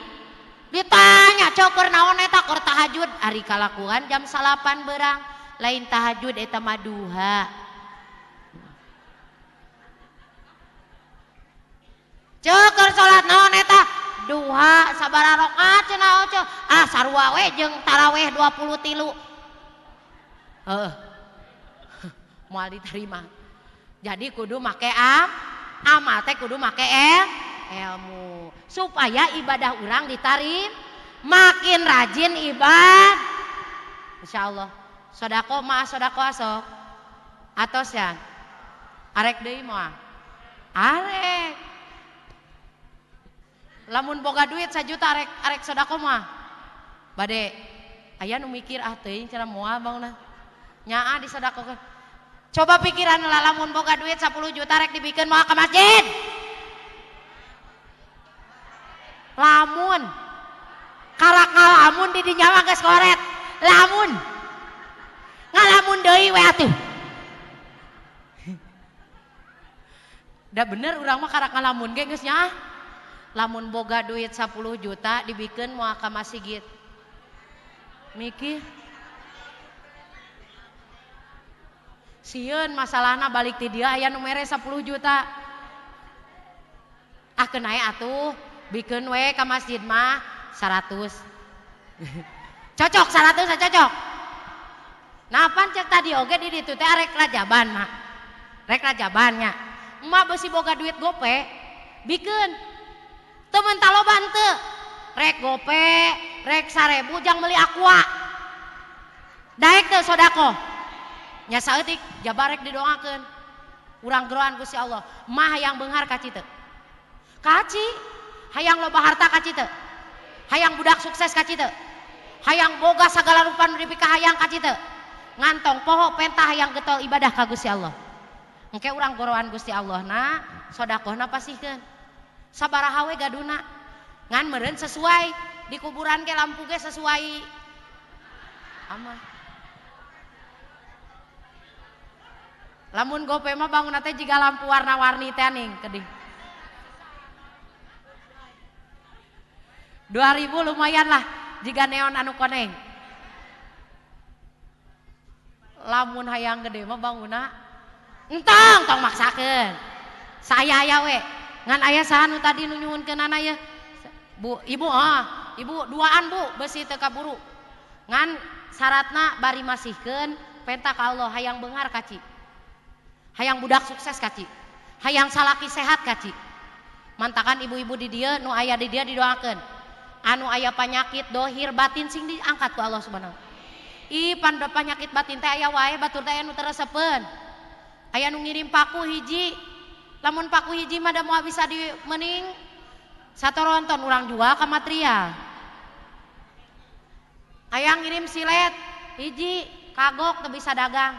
Speaker 1: ditanya coker naon eta keur tahajud ari kalakuan jam 8 beurang lain tahajud eta mah duha coker salat naon eta duha sabaraha rakaat cenah oce sarua we jeung tarawih 23 moal diterima jadi kudu make amal teh kudu make ilmu supaya ibadah urang ditarim makin rajin ibadah insyaallah sedekah mah sedekah sok Atos ya. Arek deui moal. Arek. Lamun boga duit 1 juta arek sodako mah. Bade aya nu mikir teuing cenah moal bangna. Nyaa disodakokeun. Coba pikiran lah lamun boga duit 10 juta rek dibikeun moal ka masjid. Lamun karak ngalamun di dinya mah geus koret. Lamun ngalamun deui we atuh. Da bener urang mah karak ngalamun ge geus nya. Lamun boga duit 10 juta dibikeun moal ka masjid. Mikir. Sieun masalahna balik ti dia aya nu mere 10 juta. Keun aya atuh, bikeun we ka masjid mah 100. Cocok 100 cocok. Napan cek tadi oge di ditu teh arek rajaban mah. Rek rajabannya. Emak beusi boga duit gope, bikeun. Teu menta loban teu. Rek gope, rek 1000 jang meuli aqua. Daek teu sodako. Nya saeutik jabarek didoakeun. Urang geroan Gusti Allah, mah hayang beunghar ka citu. Kaci, hayang loba harta ka citu. Hayang budak sukses ka citu. Hayang boga sagala rupa nu dipikahayang ka citu. Ngantong poho pentah hayang getol ibadah ka Gusti Allah. Engke urang goroan Gusti Allah na sodakohna pasihkeun. Sabaraha we gaduna. Ngan meureun sesuai di kuburan ke lampu ge sesuai amal. Lamun gope mah bangun teh jiga lampu warna-warni teh ning keding. 2000 lumayan lah jiga neon anu koneng. Lamun hayang gede mah banguna entong tong maksakeun. Saya aya we. Ngan aya saha nu tadi nu nyuhunkeunana ye. Bu, ibu duaan bu beusi teu kaburu. Ngan syaratna bari masihkeun penta ka Allah hayang beunghar kaci. Hayang budak sukses kaci. Hayang salaki sehat kaci. Mantakan ibu-ibu di dieu nu aya di dieu didoakeun. Anu aya panyakit dohir batin sing diangkat ku Allah Subhanahu. Ih pan panyakit batin teh aya wae batur teh anu teresepeun. Aya nu ngirim paku hiji. Lamun paku hiji mah da moal bisa di mending satoronton urang jual ka material. Aya ngirim silet hiji kagok teu bisa dagang.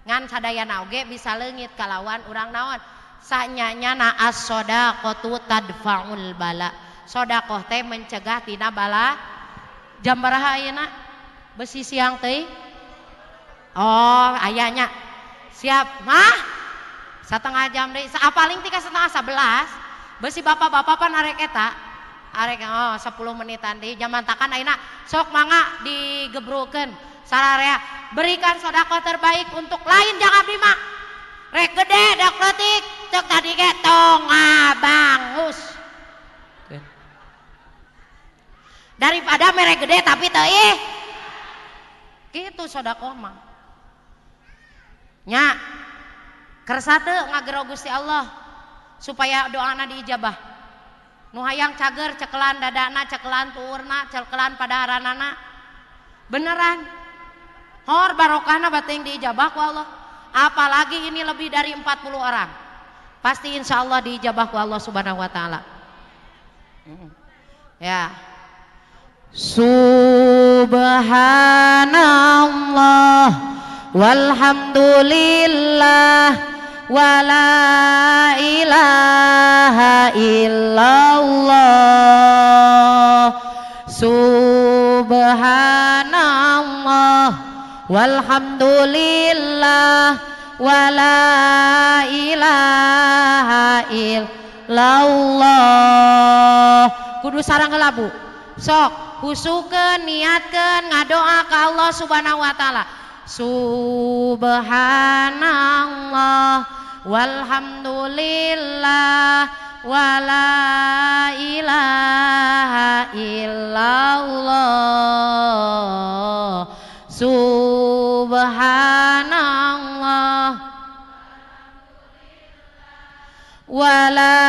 Speaker 1: Ngan sadayana oge bisa leungit kalawan urang naon sanyanyana as-shadaqatu tadfa'ul bala. Sedekah teh mencegah tina bala. Jam baraha ayeuna? Besi siang teuing. Oh, ayanya. Siap. Mah? Satengah jam deui. Paling tika setengah 11. Besi bapak-bapak pan arek eta. Arek 10 menitan deui. Jam mantakan ayeuna sok mangga digebrokeun. Sararea berikan sedekah terbaik untuk lain jangan abdi mah. Rek gede dak leutik, ceuk tadi ge tong ngabangus. Daripada merek gede tapi teuih. Kitu sedekah mah. Nya kersa teu ngagero Gusti Allah supaya doana diijabah. Nu hayang cager cekelan dadana, cekelan tuurna, cekelan padaharanana. Beneran. Hor barokahna bating diijabah ku Allah. Apalagi ini lebih dari 40 orang. Pasti insya Allah diijabah ku Allah Subhanahu wa taala. Ya. Subhanallah walhamdulillah wala ilaha illallah. Subhanallah walhamdulillah wala ilaha illallah. Kudu sareng labu. Sok husukeun niatkeun ngadoa ka Allah Subhanahu wa taala. Subhanallah walhamdulillah wala ilaha illallah. Subhanallah wala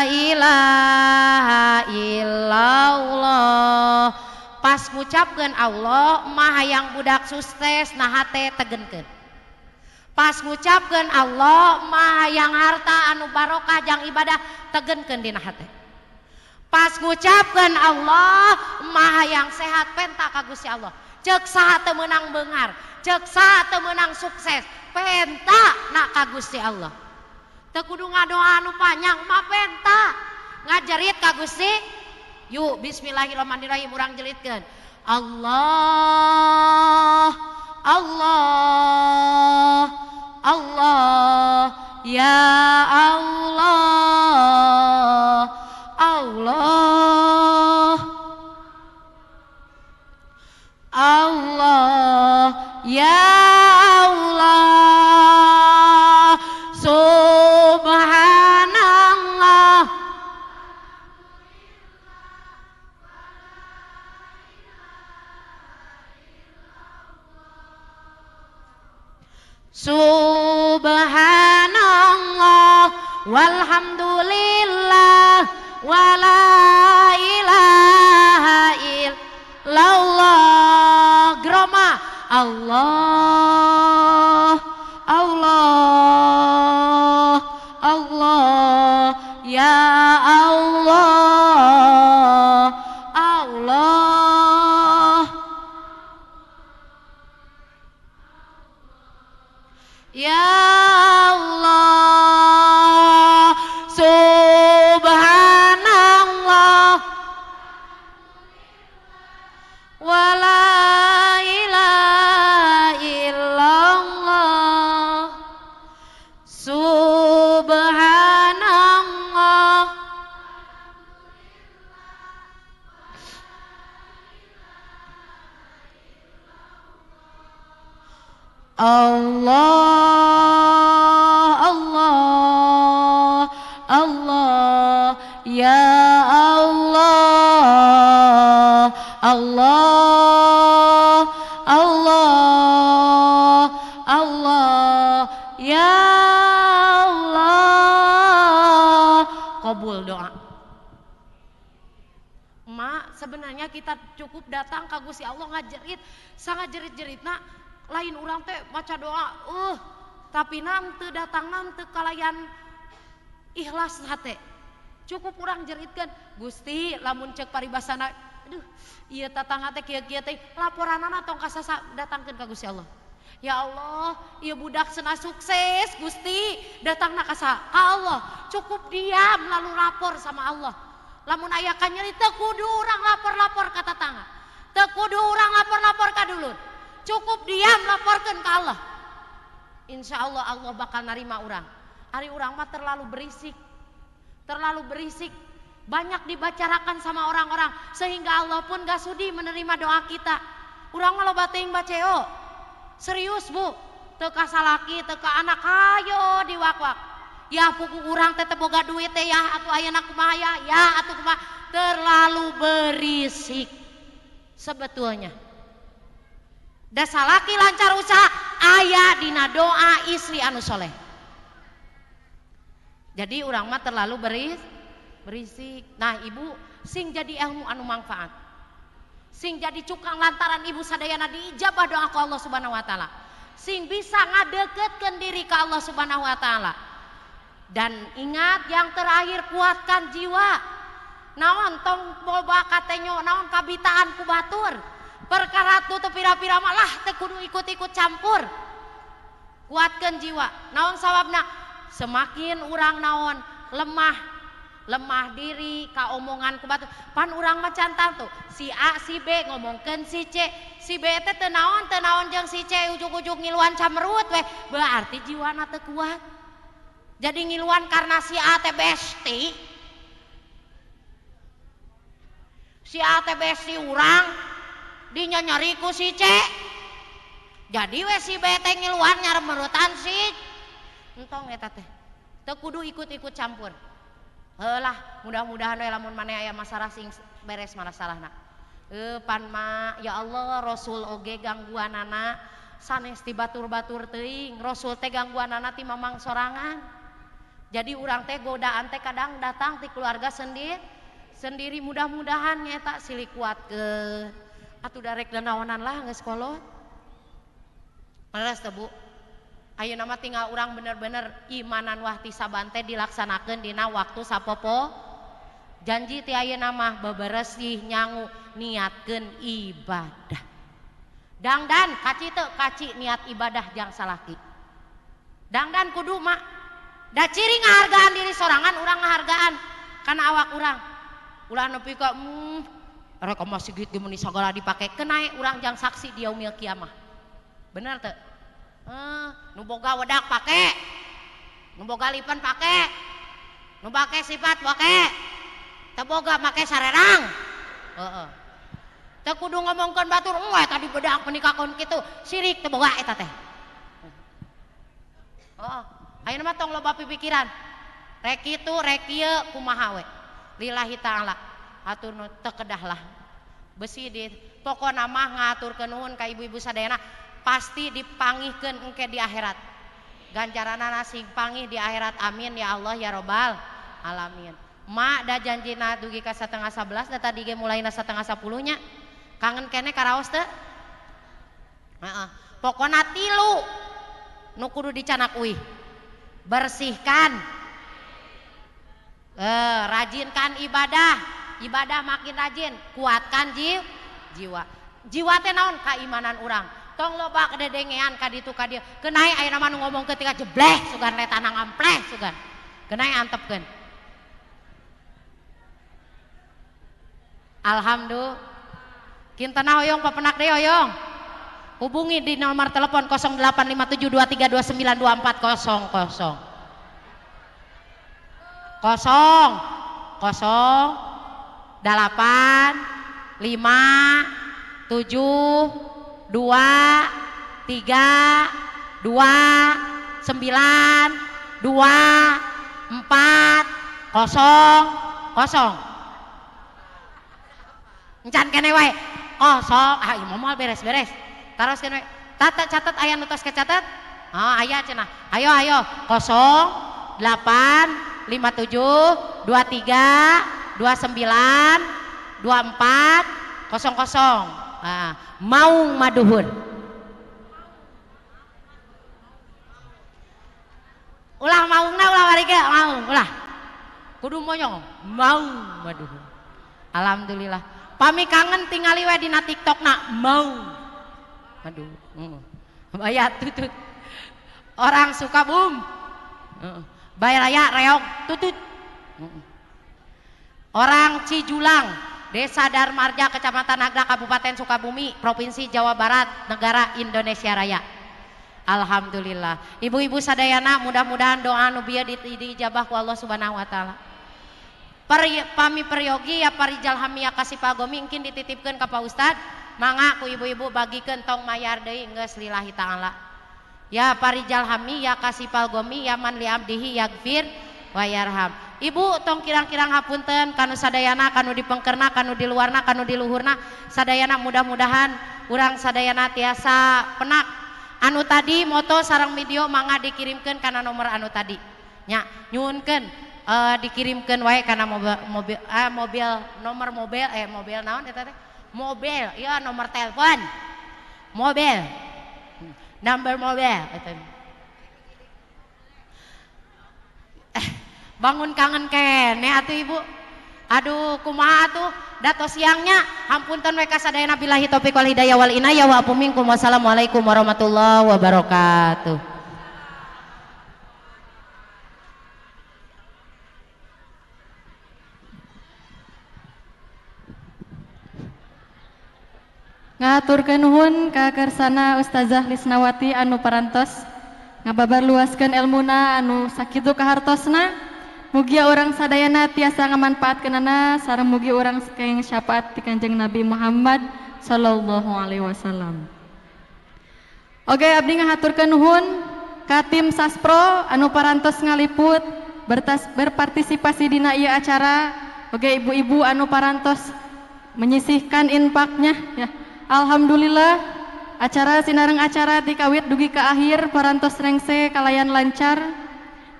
Speaker 1: ilaha illallah. Pas ngucapkeun Allah mah hayang budak sukses nah hate tegenkeun. Pas ngucapkeun Allah maha yang harta anu barokah jang ibadah tegenkeun dina hate. Pas ngucapkeun Allah maha yang sehat penta ka Gusti Allah. Ceuk saha teu meunang beungar, ceuk saha teu meunang sukses, penta na ka Gusti Allah. Teu kudu ngadoa anu panjang mah penta. Ngajerit ka Gusti. Yuk bismillahirrahmanirrahim urang jelitkeun. Allah Allah Allah ya Allah Allah Allah ya Allah subhanallah subhanallah walhamdulillah wala ilaha illallah groma Allah Allah Allah ya Allah Allah ya Allah subhanallah wala ilaha illallah subhanallah Allah Allah Allah ya Allah Allah Allah Allah ya Allah qabul doa. Mak sebenarnya kita cukup datang ka Gusti Allah ngajerit sangat jerit-jeritna lain urang teh maca doa tapi teu datangna teu kalayan ikhlas hate. Cukup urang jeritkeun Gusti lamun ceuk paribasana aduh ieu tatangga teh kieu-kieu teh laporanana tong kasasa datangkeun ka Gusti Allah. Ya Allah, ieu budak cenah sukses Gusti, datangna ka Allah. Cukup diam lalu lapor sama Allah. Lamun aya kanyeri teu kudu urang lapor-lapor ka tatangga. Teu kudu urang lapor-lapor ka dulur. Cukup diam laporkeun ka Allah. Insya Allah Allah bakal narima urang. Ari urang mah terlalu berisik. Terlalu berisik. Banyak dibacarakan sama orang-orang sehingga Allah pun gak sudi menerima doa kita. Urang mah loba teuing baceo. Serius Bu. Teu ka salaki, teu ka anak hayo diwak-wak. Ya pugu urang teh teu boga duit teh ya atuh ayeuna kumaha ya atuh kumaha. Terlalu berisik. Sebetulnya da salaki lancar usaha aya dina doa istri anu soleh. Jadi urang mah terlalu berisik. Nah ibu sing jadi ilmu anu manfaat, sing jadi cukang lantaran ibu sadayana diijabah doa ku Allah subhanahu wa ta'ala, sing bisa ngadeketkeun diri ka Allah subhanahu wa ta'ala. Dan ingat yang terakhir kuatkan jiwa. Naon tong boba katenyo naon kabitaan ku batur. Perkara tu pira-pira malah teu kudu ikut-ikut campur. Kuatkeun jiwa. Naon sababna? Semakin urang naon lemah diri ka omongan ku batur. Pan urang mah cantal tuh. Si A si B ngomongkeun si C. Si B teh teu naon jeung si C ujug-ujug ngiluan camerut we. Berarti jiwana teu kuat. Jadi ngiluan karena si A teh besti. Si A teh besti urang dinya nyari ku si C. Jadi we si B teh ngiluan nyaremerutan si entong eta teh. Teu kudu ikut-ikut campur. Heulah, mudah-mudahan we lamun maneh aya masalah sing beres masalahna. Pan ma ya Allah Rasul oge gangguanana sanes ti batur-batur teuing. Rasul teh gangguanana ti mamang sorangan. Jadi urang teh godaan teh kadang datang ti keluarga sendiri mudah-mudahan nyata silih kuatkeun. Atuh darek danaonan lah geus kolot. Leres teh Bu. Ayeuna mah tinggal urang bener-bener imanan wah ti saban teh dilaksanakeun dina waktu sapopo. Janji ti ayeuna mah beberesih nyangu niatkeun ibadah. Dangdan kaci teu kaci niat ibadah jang salaki. Dangdan kudu mah da ciri ngahargaan diri sorangan urang ngahargaan kana awak urang. Ulah nepi ka rek mah sigit ge mun sagala dipake kenae urang jang saksi di yaumil kiamah. Bener teu? Nu boga wedak pake. Nu boga lipan pake. Nu pake sifat pake. Teu boga make sarerang. Heeh. Teu kudu ngomongkeun batur, tadi bedak menikakeun kitu, sirik teu boga eta teh. Heeh. Ayeuna mah tong loba pipikiran. Rek kitu, rek kieu kumaha we. Lillahi ta'ala. Atur nu teu kedah lah. Besi di pokona mah ngaturkeun nuhun ka ibu-ibu sadayana pasti dipangihkeun engke di akhirat. Ganjaranana sing pangih di akhirat. Amin ya Allah ya robbal alamin. Mak da janjina dugi ka 10:30 da tadi ge mulaina 9:30 nya. Kangen kene karaos teu? Heeh. Pokona 3 nu kudu dicanak uih. Bersihkan. Rajinkan ibadah. Ibadah makin rajin, kuatkan jiwa. Jiwa teh naon? Keimanan urang. Tong loba kededengean ka ditu ka dieu. Kenae ayeuna mah nu ngomong ketika jebleh sugan le tanang ampleh sugan. Kenae antepkeun. Alhamdulillah. Kintana hoyong papenak deui hoyong. Hubungi di nomor telepon 085723292400. 8 5 7 2 3 2 9 2 4 0 encan kene wae kosong. Ieu momal beres-beres taros kene tata catet aya nu tos kecatet. Aya cenah. Ayo 08 57 23 29 24 00. Maung maduhun. Ulah maungna ulah warige maung ulah. Kudu monyong maung maduhun. Alhamdulillah. Pami kangen tingali we dina TikTokna maung. Aduh. Bayat tutut. Orang suka boom. Bayar raya reog tutut. Orang Cijulang, Desa Darmarja, Kecamatan Nagra, Kabupaten Sukabumi, Provinsi Jawa Barat, Negara Indonesia Raya. Alhamdulillah. Ibu-ibu sadayana mudah-mudahan doa nu bieu dijabah ku Allah Subhanahu wa taala. Pami peryogi ya parijal hamia kasih pagomi mungkin dititipkeun ka Pak Ustad. Mangga ku ibu-ibu bagikeun tong mayar deui geus lillahi taala. Ya parijal hami ya kasih palgomi ya man li abdihi yagfir wa yarham. Ibu tong kirang-kirang hapunten kanu sadayana kanu dipengkerna kanu di luarna kanu di luhurna sadayana mudah-mudahan urang sadayana tiasa penak. Anu tadi moto sareng video mangga dikirimkeun kana nomor anu tadi nya nyuhunkeun dikirimkeun wae kana mobil nomor mobil mobil naon eta teh mobil ya nomor telepon mobil number mobil eta bangun kangen kene atuh ibu. Aduh kumaha atuh dato siangnya hampunten we kasadayana billahi taufik wal hidayah wal inayah wa afu minkum. Wassalamualaikum warahmatullahi wabarakatuh.
Speaker 2: Ngaturkeun nuhun ka kersana Ustazah Lisnawati anu parantos ngababar luaskeun ilmuna anu sakitu kahartosna. Mugi orang sadayana tiasa ngamanfaatkeunana sareng mugi orang sakeng syafaat ti Kanjeng Nabi Muhammad sallallahu alaihi wasallam. Oge abdi ngahaturkeun nuhun ka tim Saspro anu parantos ngaliput berpartisipasi dina ieu acara. Oge ibu-ibu anu parantos menyisihkan infaknya ya. Alhamdulillah acara sinareng acara dikawit dugi ke akhir parantos rengse kalayan lancar.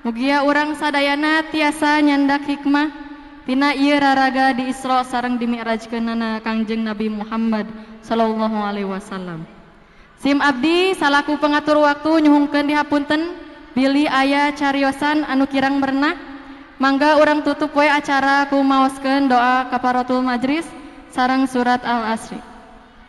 Speaker 2: Mugia urang sadayana tiasa nyandak hikmah tina ieu raraga di Isra sareng di Mi'rajkeunana Kangjeng Nabi Muhammad sallallahu alaihi wasallam. Sim abdi salaku pengatur waktu nyuhungkeun dihapunten bilih aya cariosan anu kirang berenah. Mangga urang tutup we acara ku maoskeun doa kafaratul majlis sareng surat Al-Asri.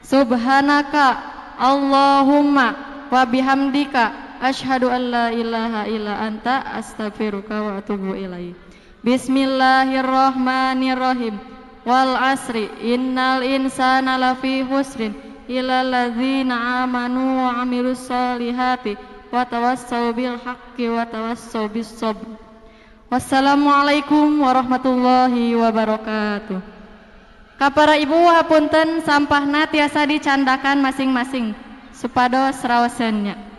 Speaker 2: Subhanaka Allahumma wa bihamdika asyhadu an la ilaha illa anta astaghfiruka wa atubu ilaik. Bismillahirrahmanirrahim. Wal asri innal insana lafi husrin illal ladzina amanu wa amilus solihati wa tawassau bil haqqi wa tawassau bis sabr. Wassalamualaikum warahmatullahi wabarakatuh. Kapara ibu hapunten sampahna tiasa dicandakan masing-masing supados raoseunnya.